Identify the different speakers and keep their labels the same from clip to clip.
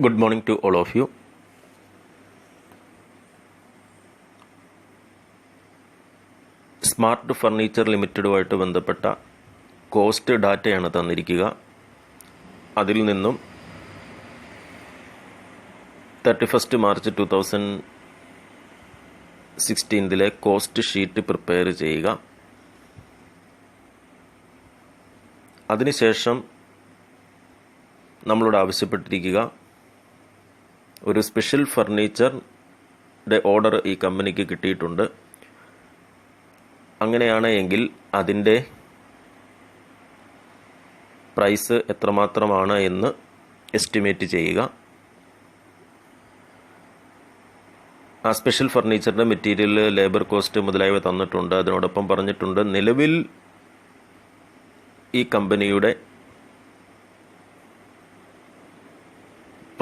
Speaker 1: Good morning to all of you. Smart furniture ലിമിറ്റഡുമായിട്ട് ബന്ധപ്പെട്ട cost ഡാറ്റയാണ് തന്നിരിക്കുക. അതിൽ നിന്നും 31 മാർച്ച് 2016 കോസ്റ്റ് ഷീറ്റ് പ്രിപ്പയർ ചെയ്യുക. അതിനുശേഷം നമ്മളോട് ആവശ്യപ്പെട്ടിരിക്കുക ഒരു സ്പെഷ്യൽ ഫർണിച്ചറിൻ്റെ ഓർഡർ ഈ കമ്പനിക്ക് കിട്ടിയിട്ടുണ്ട്. അങ്ങനെയാണ് എങ്കിൽ അതിൻ്റെ പ്രൈസ് എത്രമാത്രമാണ് എന്ന് എസ്റ്റിമേറ്റ് ചെയ്യുക. ആ സ്പെഷ്യൽ ഫർണിച്ചറിൻ്റെ മെറ്റീരിയൽ, ലേബർ കോസ്റ്റ് മുതലായവ തന്നിട്ടുണ്ട്. അതിനോടൊപ്പം പറഞ്ഞിട്ടുണ്ട് നിലവിൽ ഈ കമ്പനിയുടെ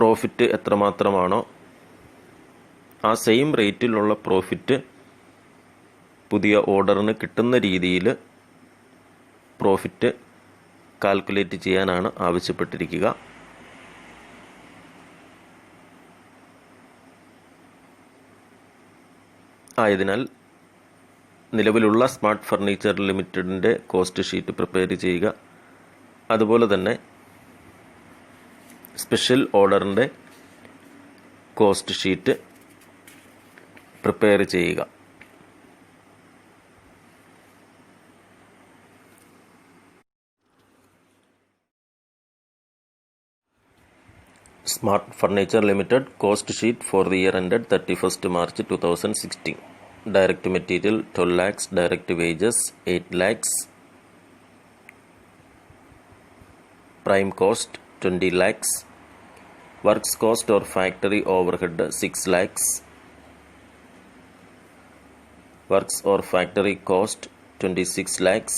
Speaker 1: പ്രോഫിറ്റ് എത്രമാത്രമാണോ ആ സെയിം റേറ്റിലുള്ള പ്രോഫിറ്റ് പുതിയ ഓർഡറിന് കിട്ടുന്ന രീതിയിൽ പ്രോഫിറ്റ് കാൽക്കുലേറ്റ് ചെയ്യാനാണ് ആവശ്യപ്പെട്ടിരിക്കുക. ആയതിനാൽ നിലവിലുള്ള സ്മാർട്ട് ഫർണിച്ചർ ലിമിറ്റഡിൻ്റെ കോസ്റ്റ് ഷീറ്റ് പ്രിപ്പയർ ചെയ്യുക. അതുപോലെ തന്നെ സ്പെഷ്യൽ ഓർഡറിൻ്റെ കോസ്റ്റ് ഷീറ്റ് പ്രിപ്പയർ ചെയ്യുക. Smart Furniture Limited cost sheet for the year ended 31st March 2016. Direct material 12 lakhs, direct wages 8 lakhs, prime cost 20 lakhs, works cost or factory overhead 6 lakhs, works or factory cost 26 lakhs,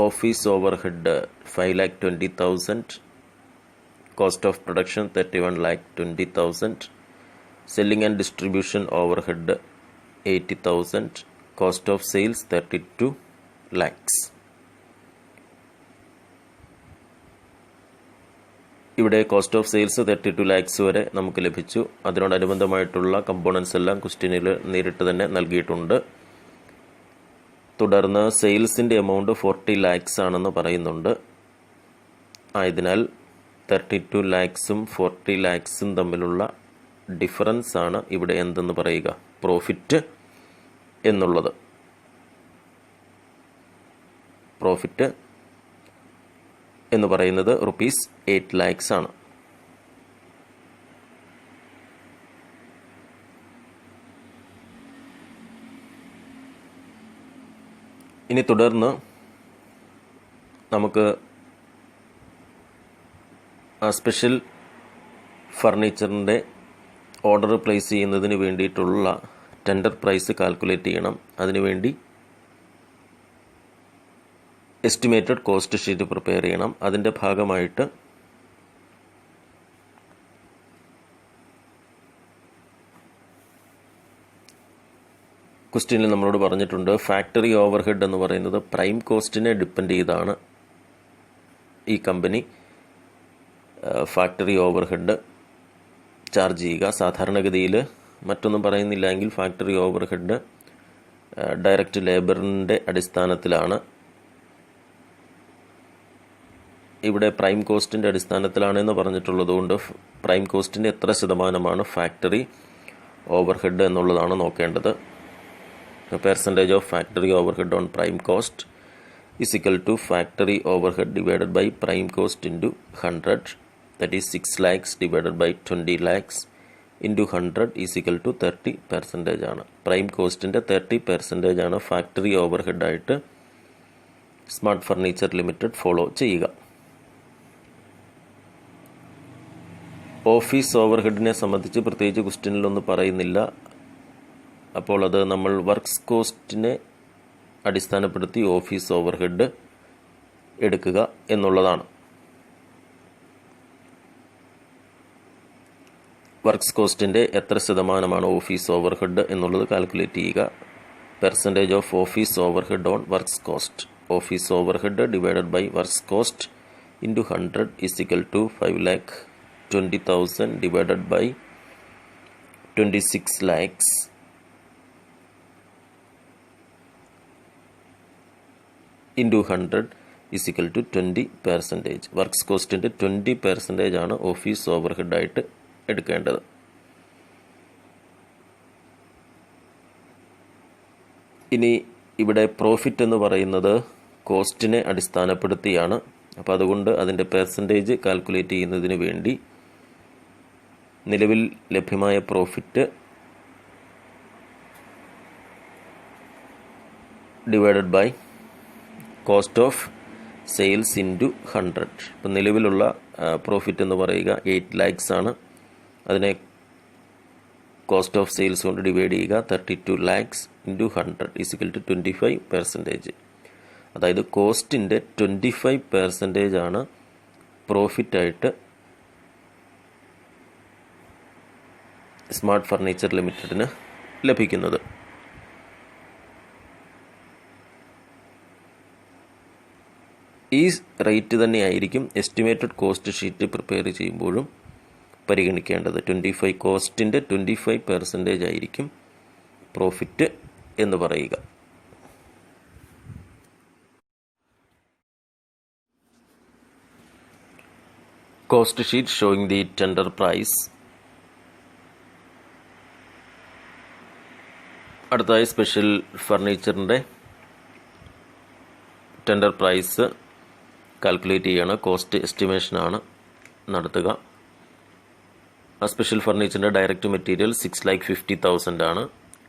Speaker 1: office overhead 5,20,000, cost of production 31,20,000, selling and distribution overhead 80,000, cost of sales 32 lakhs. ഇവിടെ cost of sales 32 lakhs വരെ നമുക്ക് ലഭിച്ചു. അതിനോടനുബന്ധമായിട്ടുള്ള components എല്ലാം ക്വസ്റ്റ്യനിൽ നേരിട്ട് തന്നെ നൽകിയിട്ടുണ്ട്. തുടർന്ന് സെയിൽസിൻ്റെ എമൗണ്ട് 40 lakhs ആണെന്ന് പറയുന്നുണ്ട്. ആയതിനാൽ 32 lakhsഉം 40 lakhsഉം തമ്മിലുള്ള ഡിഫറൻസ് ആണ് ഇവിടെ എന്തെന്ന് പറയുക, പ്രോഫിറ്റ് എന്നുള്ളത്. പ്രോഫിറ്റ് എന്ന് പറയുന്നത് ₹8 lakhs ആണ്. ഇനി തുടർന്ന് നമുക്ക് സ്പെഷ്യൽ ഫർണിച്ചറിൻ്റെ ഓർഡർ പ്ലേസ് ചെയ്യുന്നതിന് വേണ്ടിയിട്ടുള്ള ടെൻഡർ പ്രൈസ് കാൽക്കുലേറ്റ് ചെയ്യണം. അതിനുവേണ്ടി എസ്റ്റിമേറ്റഡ് കോസ്റ്റ് ഷീറ്റ് പ്രിപ്പയർ ചെയ്യണം. അതിൻ്റെ ഭാഗമായിട്ട് ക്വസ്റ്റ്യനിൽ നമ്മളോട് പറഞ്ഞിട്ടുണ്ട് ഫാക്ടറി ഓവർഹെഡ് എന്ന് പറയുന്നത് പ്രൈം കോസ്റ്റിനെ ഡിപ്പെൻഡ് ചെയ്താണ് ഈ കമ്പനി ഫാക്ടറി ഓവർഹെഡ് ചാർജ് ചെയ്യുക. സാധാരണഗതിയിൽ മറ്റൊന്നും പറയുന്നില്ല എങ്കിൽ ഫാക്ടറി ഓവർഹെഡ് ഡയറക്റ്റ് ലേബറിൻ്റെ അടിസ്ഥാനത്തിലാണ്. ഇവിടെ പ്രൈം കോസ്റ്റിൻ്റെ അടിസ്ഥാനത്തിലാണെന്ന് പറഞ്ഞിട്ടുള്ളതുകൊണ്ട് പ്രൈം കോസ്റ്റിൻ്റെ എത്ര ശതമാനമാണ് ഫാക്ടറി ഓവർഹെഡ് എന്നുള്ളതാണ് നോക്കേണ്ടത്. Percentage of factory overhead on prime cost is equal to factory overhead divided by prime cost into 100, that is 6 lakhs divided by 20 lakhs into 100 is equal to 30% ആണ്. Prime കോസ്റ്റിൻ്റെ 30% ആണ് factory overhead ആയിട്ട് smart furniture limited follow ചെയ്യുക. Office ഓവർഹെഡിനെ സംബന്ധിച്ച് പ്രത്യേകിച്ച് ക്വസ്റ്റ്യനിലൊന്നും പറയുന്നില്ല. അപ്പോൾ അത് നമ്മൾ വർക്ക്സ് കോസ്റ്റിനെ അടിസ്ഥാനപ്പെടുത്തി ഓഫീസ് ഓവർഹെഡ് എടുക്കുക എന്നുള്ളതാണ്. വർക്ക്സ് കോസ്റ്റിൻ്റെ എത്ര ശതമാനമാണ് ഓഫീസ് ഓവർഹെഡ് എന്നുള്ളത് കാൽക്കുലേറ്റ് ചെയ്യുക. Percentage of office overhead on works cost, office overhead divided by works cost into 100 is equal to 5,20,000 20,000 divided by 26 lakhs into 100 is equal to 20%. Works കോസ്റ്റിൻ്റെ 20% ആണ് office over ഹെഡായിട്ട് എടുക്കേണ്ടത്. ഇനി ഇവിടെ profit എന്ന് പറയുന്നത് കോസ്റ്റിനെ അടിസ്ഥാനപ്പെടുത്തിയാണ്. അപ്പോൾ അതുകൊണ്ട് അതിൻ്റെ പെർസെൻറ്റേജ് കാൽക്കുലേറ്റ് ചെയ്യുന്നതിന് വേണ്ടി നിലവിൽ ലഭ്യമായ profit divided by cost of sales into 100. ഇപ്പം നിലവിലുള്ള പ്രോഫിറ്റ് എന്ന് പറയുക 8 lakhs ആണ്. അതിനെ കോസ്റ്റ് ഓഫ് സെയിൽസ് കൊണ്ട് ഡിവൈഡ് ചെയ്യുക 32 lakhs into 100 is equal to 25%. അതായത് കോസ്റ്റിൻ്റെ 25% ആണ് പ്രോഫിറ്റായിട്ട് സ്മാർട്ട് ഫർണിച്ചർ ലിമിറ്റഡിന് ലഭിക്കുന്നത്. ഈ റേറ്റ് തന്നെയായിരിക്കും എസ്റ്റിമേറ്റഡ് കോസ്റ്റ് ഷീറ്റ് പ്രിപ്പയർ ചെയ്യുമ്പോഴും പരിഗണിക്കേണ്ടത്. 25 കോസ്റ്റിൻ്റെ 25% ആയിരിക്കും പ്രോഫിറ്റ് എന്ന് പറയുക. Cost sheet showing the tender price. അടുത്തതായി സ്പെഷ്യൽ ഫർണിച്ചറിൻ്റെ ടെൻഡർ പ്രൈസ് കാൽക്കുലേറ്റ് ചെയ്യണം. കോസ്റ്റ് എസ്റ്റിമേഷനാണ് നടത്തുക. ആ സ്പെഷ്യൽ ഫർണിച്ചറിൻ്റെ ഡയറക്റ്റ് മെറ്റീരിയൽ 6,50,000 ആണ്.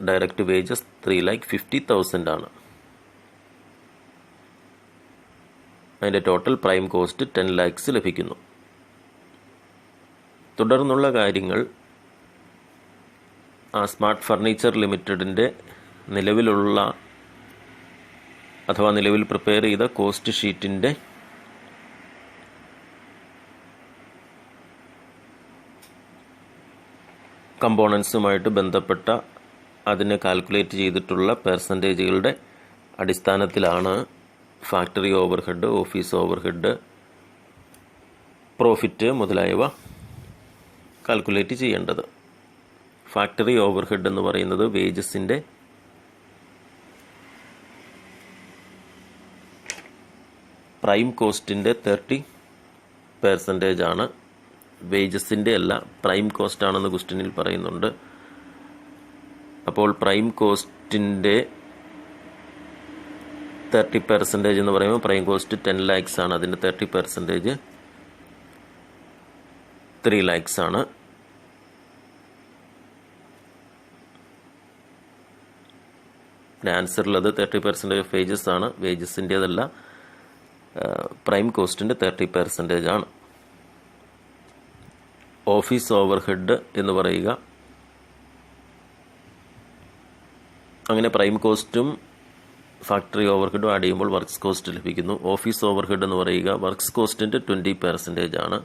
Speaker 1: ഡയറക്റ്റ് വേജസ് 3,50,000 ആണ്. അതിൻ്റെ ടോട്ടൽ പ്രൈം കോസ്റ്റ് 10 lakhs ലഭിക്കുന്നു. തുടർന്നുള്ള കാര്യങ്ങൾ ആ സ്മാർട്ട് ഫർണിച്ചർ ലിമിറ്റഡിൻ്റെ നിലവിലുള്ള അഥവാ നിലവിൽ പ്രിപ്പയർ ചെയ്ത കോസ്റ്റ് ഷീറ്റിൻ്റെ കമ്പോണൻസുമായിട്ട് ബന്ധപ്പെട്ട അതിനെ കാൽക്കുലേറ്റ് ചെയ്തിട്ടുള്ള പെർസെൻറ്റേജുകളുടെ അടിസ്ഥാനത്തിലാണ് factory overhead, office overhead, profit മുതലായവ കാൽക്കുലേറ്റ് ചെയ്യേണ്ടത്. ഫാക്ടറി ഓവർഹെഡ് എന്ന് പറയുന്നത് വേജസിൻ്റെ പ്രൈം കോസ്റ്റിൻ്റെ 30% ആണ്. വേജസിൻ്റെ അല്ല, പ്രൈം കോസ്റ്റ് ആണെന്ന് ക്വസ്റ്റ്യനിൽ പറയുന്നുണ്ട്. അപ്പോൾ പ്രൈം കോസ്റ്റിൻ്റെ 30% എന്ന് പറയുമ്പോൾ പ്രൈം കോസ്റ്റ് 10 lakhs ആണ്. അതിൻ്റെ 30% 3 lakhs ആണ്. ആൻസറിലത് 30% ഓഫ് വേജസ് ആണ്. വേജസിൻ്റേതല്ല, പ്രൈം കോസ്റ്റിൻ്റെ 30% ആണ്. ഓഫീസ് ഓവർഹെഡ് എന്ന് പറയുക, അങ്ങനെ പ്രൈം കോസ്റ്റും ഫാക്ടറി ഓവർഹെഡും ആഡ് ചെയ്യുമ്പോൾ വർക്ക്സ് കോസ്റ്റ് ലഭിക്കുന്നു. ഓഫീസ് ഓവർഹെഡ് എന്ന് പറയുക വർക്ക്സ് കോസ്റ്റിൻ്റെ 20% ആണ്.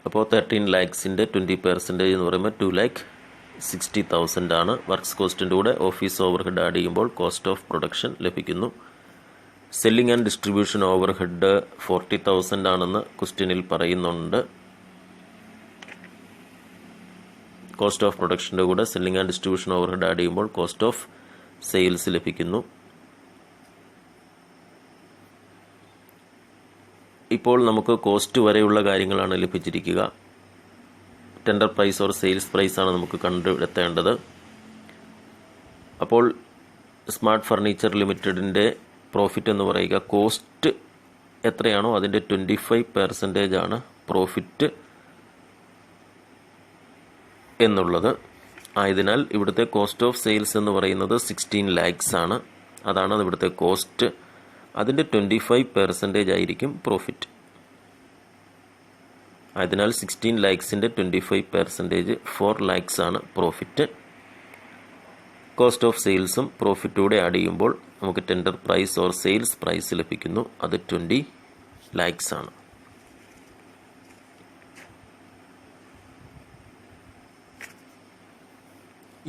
Speaker 1: അപ്പോൾ 13 lakhsൻ്റെ 20% എന്ന് പറയുമ്പോൾ 2,60,000 ആണ്. വർക്ക്സ് കോസ്റ്റിൻ്റെ കൂടെ ഓഫീസ് ഓവർഹെഡ് ആഡ് ചെയ്യുമ്പോൾ കോസ്റ്റ് ഓഫ് പ്രൊഡക്ഷൻ ലഭിക്കുന്നു. സെല്ലിംഗ് ആൻഡ് ഡിസ്ട്രിബ്യൂഷൻ ഓവർഹെഡ് 40,000 ആണെന്ന് ക്വസ്റ്റ്യനിൽ പറയുന്നുണ്ട്. കോസ്റ്റ് ഓഫ് പ്രൊഡക്ഷൻ്റെ കൂടെ selling and distribution overhead add ചെയ്യുമ്പോൾ കോസ്റ്റ് ഓഫ് സെയിൽസ് ലഭിക്കുന്നു. ഇപ്പോൾ നമുക്ക് കോസ്റ്റ് വരെയുള്ള കാര്യങ്ങളാണ് ലഭിച്ചിരിക്കുക. Tender price or sales price ആണ് നമുക്ക് കണ്ടെത്തേണ്ടത്. അപ്പോൾ സ്മാർട്ട് ഫർണിച്ചർ ലിമിറ്റഡിൻ്റെ പ്രോഫിറ്റ് എന്ന് പറയുക കോസ്റ്റ് എത്രയാണോ അതിൻ്റെ 25% ആണ് പ്രോഫിറ്റ് എന്നുള്ളത്. ആയതിനാൽ ഇവിടുത്തെ കോസ്റ്റ് ഓഫ് സെയിൽസ് എന്ന് പറയുന്നത് 16 lakhs ആണ്. അതാണ് ഇവിടുത്തെ കോസ്റ്റ്. അതിൻ്റെ 25% ആയിരിക്കും പ്രോഫിറ്റ്. ആയതിനാൽ 16 lakhsൻ്റെ 25% 4 lakhs ആണ് പ്രോഫിറ്റ്. കോസ്റ്റ് ഓഫ് സെയിൽസും പ്രോഫിറ്റൂടെ ആഡ് ചെയ്യുമ്പോൾ നമുക്ക് tender price or sales price ലഭിക്കുന്നു. അത് 20 lakhs ആണ്.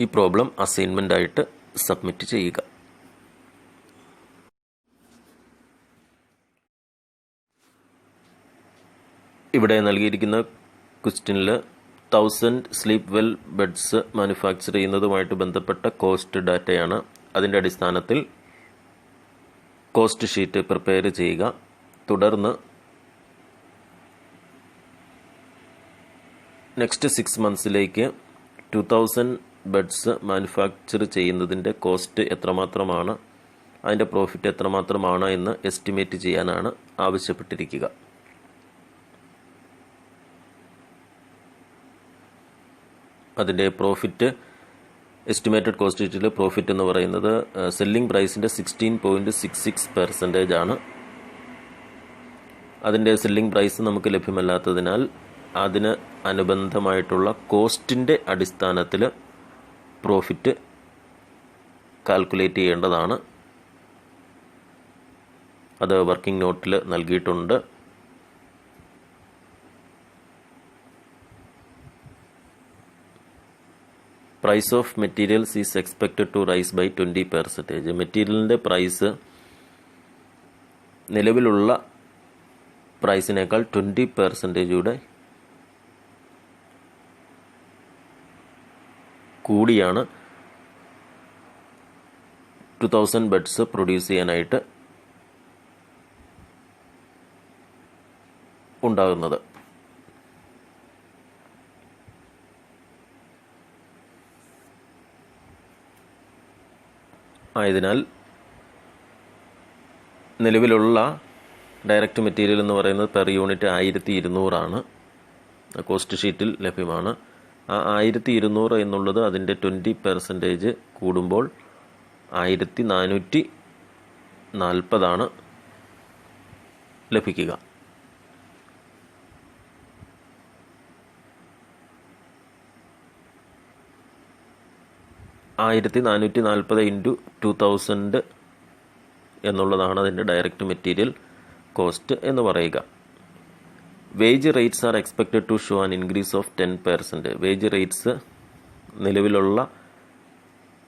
Speaker 1: ഈ പ്രോബ്ലം അസൈൻമെൻ്റ് ആയിട്ട് സബ്മിറ്റ് ചെയ്യുക. ഇവിടെ നൽകിയിരിക്കുന്ന ക്വസ്റ്റ്യനിൽ 1000 സ്ലീപ്പ് വെൽ ബെഡ്സ് മാനുഫാക്ചർ ചെയ്യുന്നതുമായിട്ട് ബന്ധപ്പെട്ട കോസ്റ്റ് ഡാറ്റയാണ്. അതിൻ്റെ അടിസ്ഥാനത്തിൽ കോസ്റ്റ് ഷീറ്റ് പ്രിപ്പയർ ചെയ്യുക. തുടർന്ന് നെക്സ്റ്റ് 6 മന്ത്സിലേക്ക് 2000 ബെഡ്സ് മാനുഫാക്ചർ ചെയ്യുന്നതിൻ്റെ കോസ്റ്റ് എത്രമാത്രമാണ്, അതിൻ്റെ പ്രോഫിറ്റ് എത്രമാത്രമാണ് എന്ന് എസ്റ്റിമേറ്റ് ചെയ്യാനാണ് ആവശ്യപ്പെട്ടിരിക്കുക. അതിൻ്റെ പ്രോഫിറ്റ് എസ്റ്റിമേറ്റഡ് കോസ്റ്റ് ഷീറ്റിൽ പ്രോഫിറ്റ് എന്ന് പറയുന്നത് സെല്ലിംഗ് പ്രൈസിൻ്റെ 16.66% ആണ്. അതിൻ്റെ സെല്ലിംഗ് പ്രൈസ് നമുക്ക് ലഭ്യമല്ലാത്തതിനാൽ അതിന് അനുബന്ധമായിട്ടുള്ള കോസ്റ്റിൻ്റെ അടിസ്ഥാനത്തിൽ പ്രോഫിറ്റ് കാൽക്കുലേറ്റ് ചെയ്യേണ്ടതാണ്. അത് വർക്കിംഗ് നോട്ടിൽ നൽകിയിട്ടുണ്ട്. Price of materials is expected to rise by 20%. മെറ്റീരിയലിൻ്റെ പ്രൈസ് നിലവിലുള്ള പ്രൈസിനേക്കാൾ 20% കൂടിയാണ് 2000 ബെഡ്സ് പ്രൊഡ്യൂസ് ചെയ്യാനായിട്ട് ഉണ്ടാകുന്നത്. ആയതിനാൽ നിലവിലുള്ള ഡയറക്റ്റ് മെറ്റീരിയൽ എന്ന് പറയുന്നത് പെർ യൂണിറ്റ് 1200 ആണ്. കോസ്റ്റ് ഷീറ്റിൽ ലഭ്യമാണ്. ആ 1200 എന്നുള്ളത് അതിൻ്റെ 20% കൂടുമ്പോൾ 1440 ലഭിക്കുക. (1440 × 2000) എന്നുള്ളതാണ് അതിൻ്റെ ഡയറക്റ്റ് മെറ്റീരിയൽ കോസ്റ്റ് എന്ന് പറയുക. Wage rates are expected to show an increase of 10%. Wage rates നിലവിലുള്ള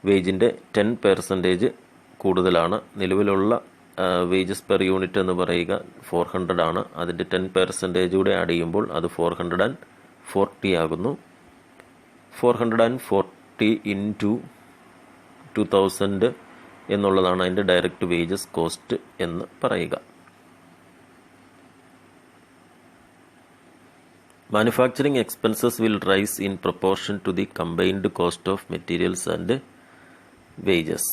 Speaker 1: വേജിൻ്റെ 10% കൂടുതലാണ്. നിലവിലുള്ള വേജസ് പെർ യൂണിറ്റ് എന്ന് പറയുക 400 ആണ്. അതിൻ്റെ 10% കൂടെ ആഡ് ചെയ്യുമ്പോൾ അത് 440 ആകുന്നു. 440 × 2000 എന്നുള്ളതാണ് അതിൻ്റെ ഡയറക്റ്റ് വേജസ് കോസ്റ്റ് എന്ന് പറയുക. Manufacturing expenses will rise in proportion to the combined cost of materials and wages.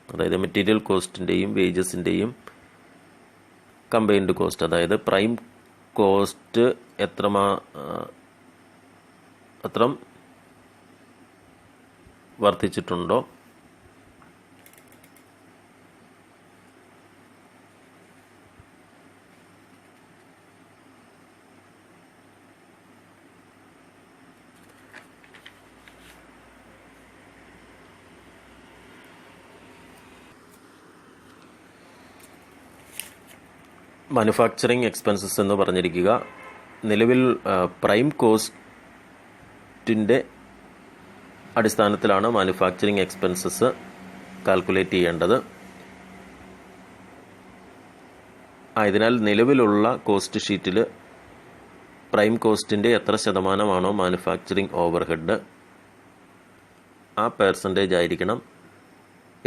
Speaker 1: അതായത് മെറ്റീരിയൽ കോസ്റ്റിൻ്റെയും വേജസിൻ്റെയും കമ്പൈൻഡ് കോസ്റ്റ്, അതായത് പ്രൈം കോസ്റ്റ് എത്ര വർദ്ധിച്ചിട്ടുണ്ടോ മാനുഫാക്ചറിങ് എക്സ്പെൻസസ് എന്ന് പറഞ്ഞിരിക്കുക നിലവിൽ പ്രൈം കോസ്റ്റിൻ്റെ അടിസ്ഥാനത്തിലാണ് മാനുഫാക്ചറിങ് എക്സ്പെൻസസ് കാൽക്കുലേറ്റ് ചെയ്യേണ്ടത്. ആയതിനാൽ നിലവിലുള്ള കോസ്റ്റ് ഷീറ്റിൽ പ്രൈം കോസ്റ്റിൻ്റെ എത്ര ശതമാനമാണോ മാനുഫാക്ചറിങ് ഓവർഹെഡ്, ആ പെർസെൻറ്റേജ് ആയിരിക്കണം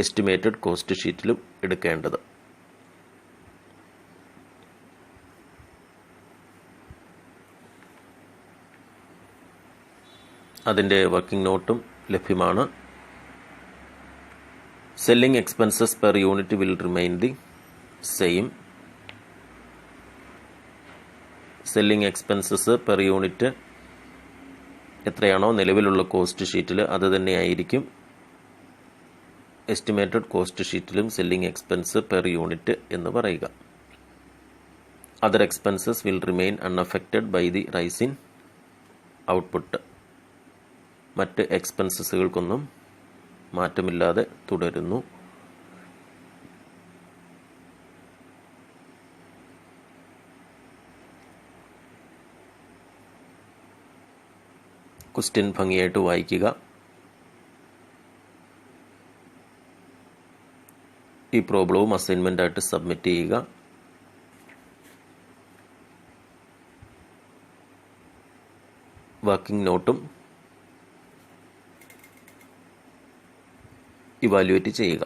Speaker 1: എസ്റ്റിമേറ്റഡ് കോസ്റ്റ് ഷീറ്റിലും എടുക്കേണ്ടത്. അതിൻ്റെ വർക്കിംഗ് നോട്ടും ലഭ്യമാണ്. Selling expenses per unit will remain the same. Selling expenses per unit എത്രയാണോ നിലവിലുള്ള കോസ്റ്റ് ഷീറ്റിൽ അത് തന്നെയായിരിക്കും എസ്റ്റിമേറ്റഡ് കോസ്റ്റ് ഷീറ്റിലും സെല്ലിംഗ് എക്സ്പെൻസ് പെർ യൂണിറ്റ് എന്ന് പറയുക. Other expenses will remain unaffected by the rise in output. മറ്റ് എക്സ്പെൻസസുകൾക്കൊന്നും മാറ്റമില്ലാതെ തുടരുന്നു. ക്വസ്റ്റ്യൻ ഭംഗിയായിട്ട് വായിക്കുക. ഈ പ്രോബ്ലവും അസൈൻമെൻ്റായിട്ട് സബ്മിറ്റ് ചെയ്യുക. വർക്കിംഗ് നോട്ടും ഇവാലുവേറ്റ് ചെയ്യുക.